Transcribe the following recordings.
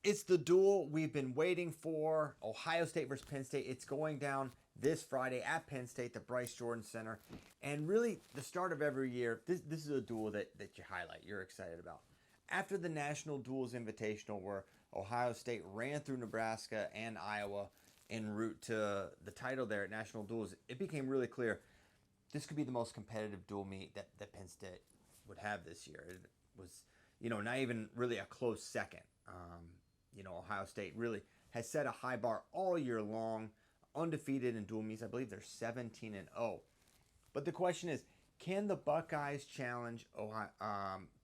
It's the duel we've been waiting for. Ohio State versus Penn State. It's going down this Friday at Penn State, the Bryce Jordan Center. And really, the start of every year, this is a duel that you highlight, you're excited about. After the National Duels Invitational, where Ohio State ran through Nebraska and Iowa en route to the title there at National Duels, it became really clear this could be the most competitive dual meet that Penn State would have this year. It was, not even really a close second. Ohio State really has set a high bar all year long, undefeated in dual meets. I believe they're 17-0. But the question is, can the Buckeyes challenge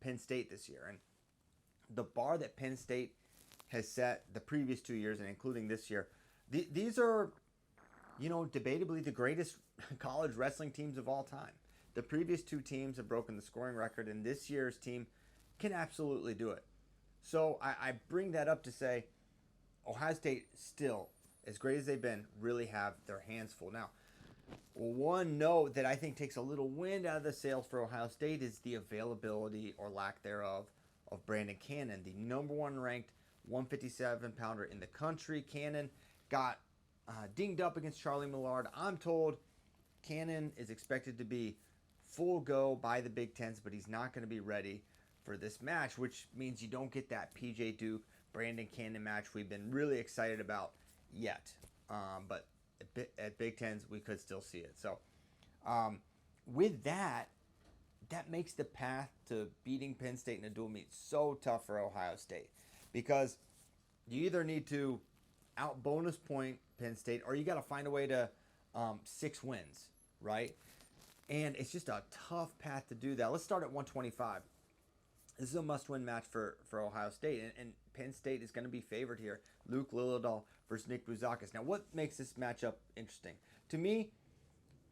Penn State this year? And the bar that Penn State has set the previous 2 years, and including this year, these are, debatably the greatest college wrestling teams of all time. The previous two teams have broken the scoring record, and this year's team can absolutely do it. So I bring that up to say Ohio State still, as great as they've been, really have their hands full. Now, one note that I think takes a little wind out of the sails for Ohio State is the availability or lack thereof of Brandon Cannon, the number one ranked 157 pounder in the country. Cannon got dinged up against Charlie Millard. I'm told Cannon is expected to be full go by the Big Tens, but he's not going to be ready for this match, which means you don't get that PJ Duke Brandon Cannon match we've been really excited about yet. But at Big Tens, we could still see it. So with that, that makes the path to beating Penn State in a dual meet so tough for Ohio State, because you either need to out bonus point Penn State, or you got to find a way to 6 wins, right? And it's just a tough path to do that. Let's start at 125. This is a must-win match for Ohio State, and Penn State is going to be favored here. Luke Lillidahl versus Nick Bouzakis. Now, what makes this matchup interesting? To me,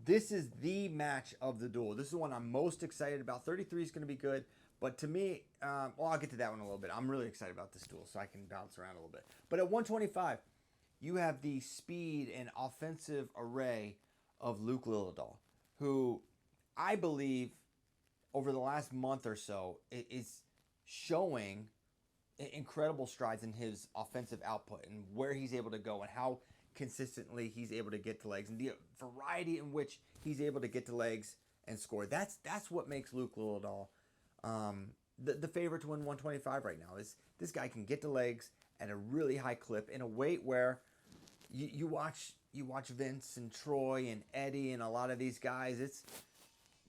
this is the match of the duel. This is the one I'm most excited about. 33 is going to be good, but to me, I'll get to that one in a little bit. I'm really excited about this duel, so I can bounce around a little bit. But at 125, you have the speed and offensive array of Luke Lillidahl, who I believe over the last month or so is showing incredible strides in his offensive output and where he's able to go and how consistently he's able to get to legs and the variety in which he's able to get to legs and score. That's what makes Luke Lillidahl the favorite to win 125 right now. Is this guy can get to legs at a really high clip in a weight where you watch Vince and Troy and Eddie and a lot of these guys. It's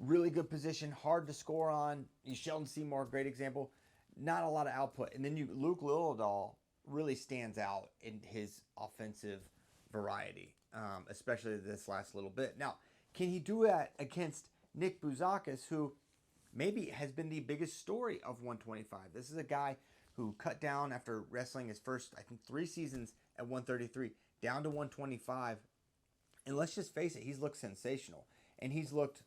really good position, hard to score on. Sheldon Seymour, great example. Not a lot of output. And then Luke Lillidahl really stands out in his offensive variety, especially this last little bit. Now, can he do that against Nick Bouzakis, who maybe has been the biggest story of 125? This is a guy who cut down after wrestling his first, I think, 3 seasons at 133, down to 125. And let's just face it, he's looked sensational. And he's looked,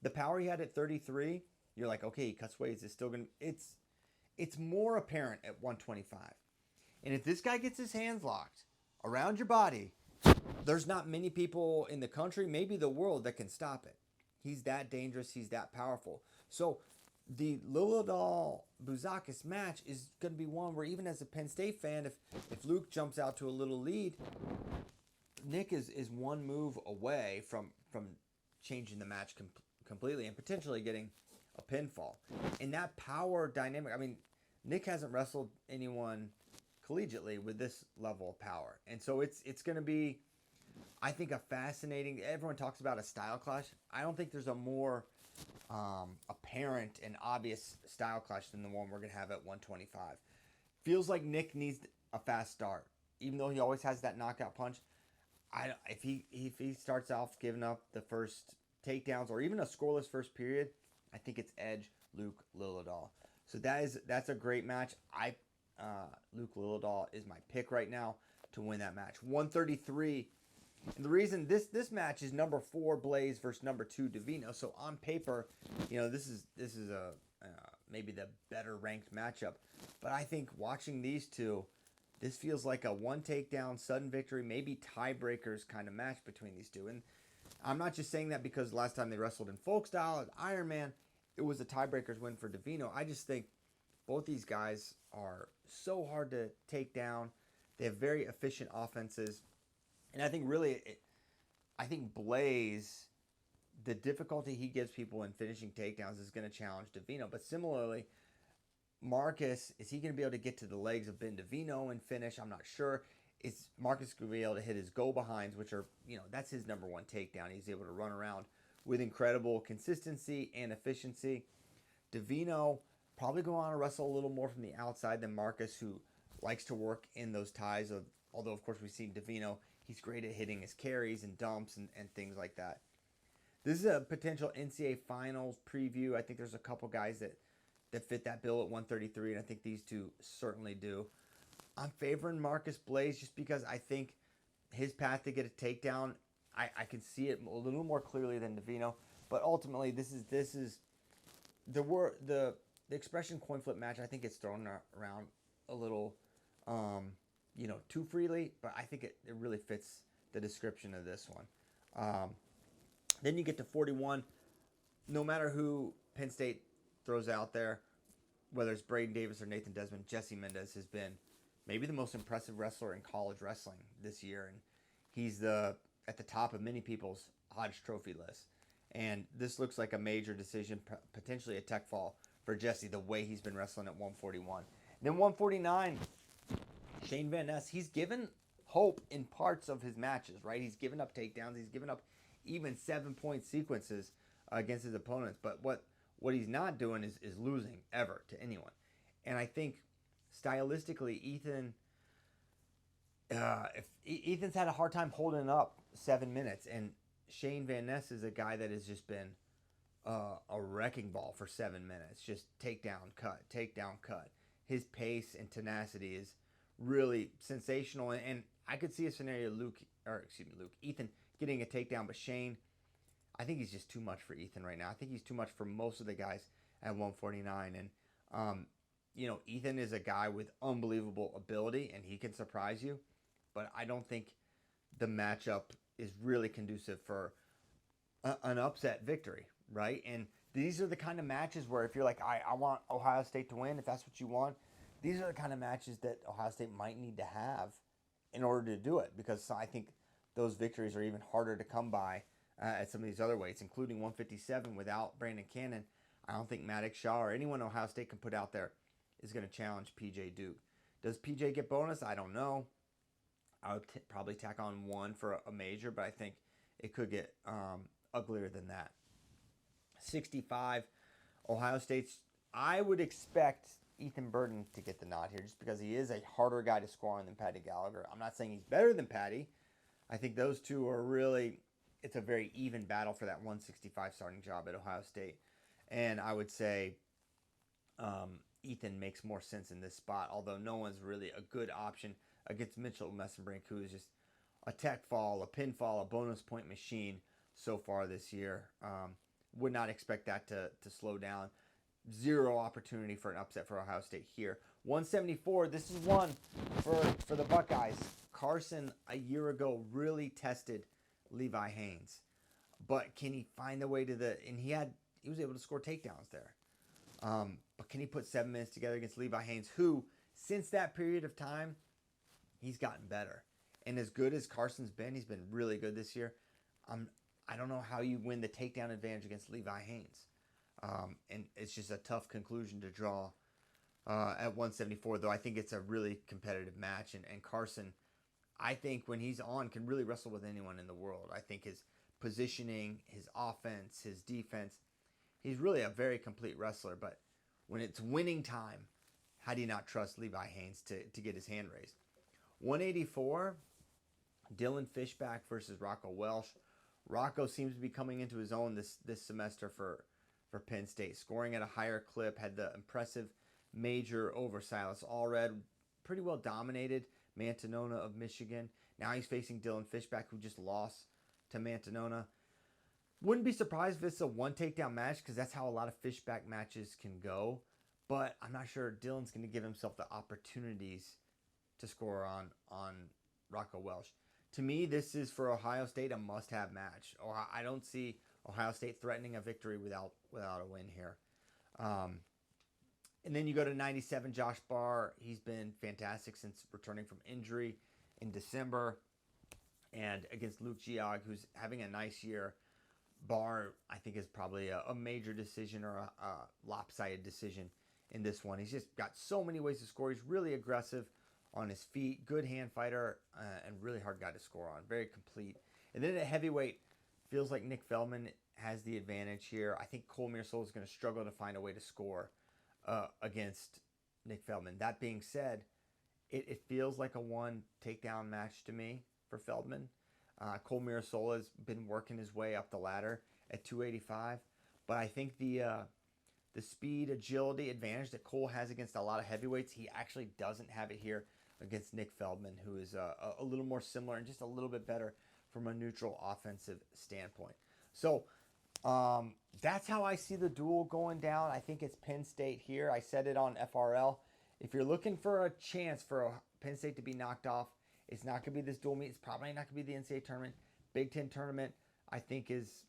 the power he had at 33, you're like, okay, he cuts weight. Is it still going to, it's more apparent at 125. And if this guy gets his hands locked around your body, there's not many people in the country, maybe the world, that can stop it. He's that dangerous. He's that powerful. So the Lillidahl Bouzakis match is going to be one where even as a Penn State fan, if Luke jumps out to a little lead, Nick is one move away from changing the match completely and potentially getting a pinfall. And that power dynamic, I mean, Nick hasn't wrestled anyone collegiately with this level of power. And so it's going to be, I think, a fascinating, everyone talks about a style clash. I don't think there's a more apparent and obvious style clash than the one we're going to have at 125. Feels like Nick needs a fast start. Even though he always has that knockout punch, if he starts off giving up the first takedowns or even a scoreless first period, I think it's edge Luke Lillidahl. So that's a great match. Luke Lillidahl is my pick right now to win that match. 133. And the reason this match is number 4 Blaze versus number 2 Davino. So on paper, this is a maybe the better ranked matchup. But I think watching these two, this feels like a one takedown, sudden victory, maybe tiebreakers kind of match between these two. And I'm not just saying that because last time they wrestled in folk style at Iron Man, it was a tiebreakers win for Davino. I just think Both these guys are so hard to take down. They have very efficient offenses. And I think really, I think Blaze, the difficulty he gives people in finishing takedowns is going to challenge Davino. But similarly, Marcus, is he going to be able to get to the legs of Ben Davino and finish? I'm not sure. Is Marcus going to be able to hit his go behinds, which are, that's his number one takedown. He's able to run around with incredible consistency and efficiency. Davino probably going to want to wrestle a little more from the outside than Marcus, who likes to work in those ties. Although, of course, we've seen Davino, he's great at hitting his carries and dumps and things like that. This is a potential NCAA Finals preview. I think there's a couple guys that fit that bill at 133, and I think these two certainly do. I'm favoring Marcus Blaze just because I think his path to get a takedown, I can see it a little more clearly than Davino. But ultimately, this is the expression coin flip match. I think it's thrown around a little, too freely, but I think it really fits the description of this one. Then you get to 41. No matter who Penn State throws out there, whether it's Braden Davis or Nathan Desmond, Jesse Mendez has been maybe the most impressive wrestler in college wrestling this year, and he's at the top of many people's Hodge Trophy list. And this looks like a major decision, potentially a tech fall for Jesse, the way he's been wrestling at 141. Then 149, Shane Van Ness, he's given hope in parts of his matches, right? He's given up takedowns. He's given up even 7-point sequences against his opponents. But what he's not doing is losing ever to anyone. And I think stylistically, Ethan's had a hard time holding up 7 minutes, and Shane Van Ness is a guy that has just been a wrecking ball for 7 minutes. Just takedown, cut. His pace and tenacity is really sensational, and I could see a scenario Ethan getting a takedown, but Shane, I think he's just too much for Ethan right now. I think he's too much for most of the guys at 149, and Ethan is a guy with unbelievable ability, and he can surprise you, but I don't think the matchup is really conducive for an upset victory, right? And these are the kind of matches where if you're like, I want Ohio State to win, if that's what you want, these are the kind of matches that Ohio State might need to have in order to do it, because I think those victories are even harder to come by at some of these other weights, including 157 without Brandon Cannon. I don't think Maddox Shaw or anyone Ohio State can put out there is going to challenge PJ Duke. Does PJ get bonus? I don't know. I would probably tack on one for a major, but I think it could get uglier than that. 65, Ohio State's, I would expect Ethan Burton to get the nod here just because he is a harder guy to score on than Patty Gallagher. I'm not saying he's better than Patty. I think those two are really, it's a very even battle for that 165 starting job at Ohio State. And I would say Ethan makes more sense in this spot, although no one's really a good option against Mitchell Messenbrink, who is just a tech fall, a pinfall, a bonus point machine so far this year. Would not expect that to slow down. Zero opportunity for an upset for Ohio State here. 174, this is one for the Buckeyes. Carson, a year ago, really tested Levi Haynes. But can he find the way to and he was able to score takedowns there. But can he put 7 minutes together against Levi Haynes, who, since that period of time, he's gotten better. And as good as Carson's been, he's been really good this year. I don't know how you win the takedown advantage against Levi Haynes. And it's just a tough conclusion to draw at 174, though I think it's a really competitive match. And Carson, I think when he's on, can really wrestle with anyone in the world. I think his positioning, his offense, his defense, he's really a very complete wrestler. But when it's winning time, how do you not trust Levi Haynes to get his hand raised? 184, Dylan Fishback versus Rocco Welsh. Rocco seems to be coming into his own this semester for Penn State, scoring at a higher clip, had the impressive major over Silas Allred, pretty well dominated Mantanona of Michigan. Now he's facing Dylan Fishback, who just lost to Mantanona. Wouldn't be surprised if it's a one takedown match, because that's how a lot of Fishback matches can go. But I'm not sure Dylan's going to give himself the opportunities to score on Rocco Welsh. To me, this is, for Ohio State, a must-have match. I don't see Ohio State threatening a victory without a win here. And then you go to 97, Josh Barr. He's been fantastic since returning from injury in December. And against Luke Giog, who's having a nice year, Barr, I think, is probably a major decision or a lopsided decision in this one. He's just got so many ways to score. He's really aggressive on his feet, good hand fighter, and really hard guy to score on. Very complete. And then at heavyweight, feels like Nick Feldman has the advantage here. I think Cole Mearsall is going to struggle to find a way to score against Nick Feldman. That being said, it feels like a one takedown match to me for Feldman. Cole Mearsall has been working his way up the ladder at 285, but I think the speed, agility advantage that Cole has against a lot of heavyweights, he actually doesn't have it here against Nick Feldman, who is a little more similar and just a little bit better from a neutral offensive standpoint. So that's how I see the duel going down. I think it's Penn State here. I said it on FRL. If you're looking for a chance for Penn State to be knocked off, it's not going to be this dual meet. It's probably not going to be the NCAA tournament. Big Ten tournament, I think, is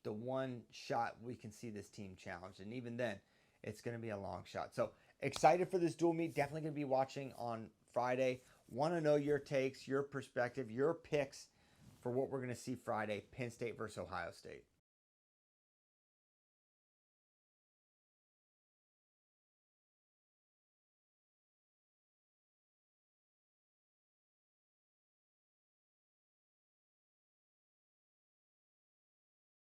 the one shot we can see this team challenged. And even then, it's going to be a long shot. So excited for this dual meet. Definitely going to be watching on Friday. Want to know your takes, your perspective, your picks for what we're going to see Friday, Penn State versus Ohio State.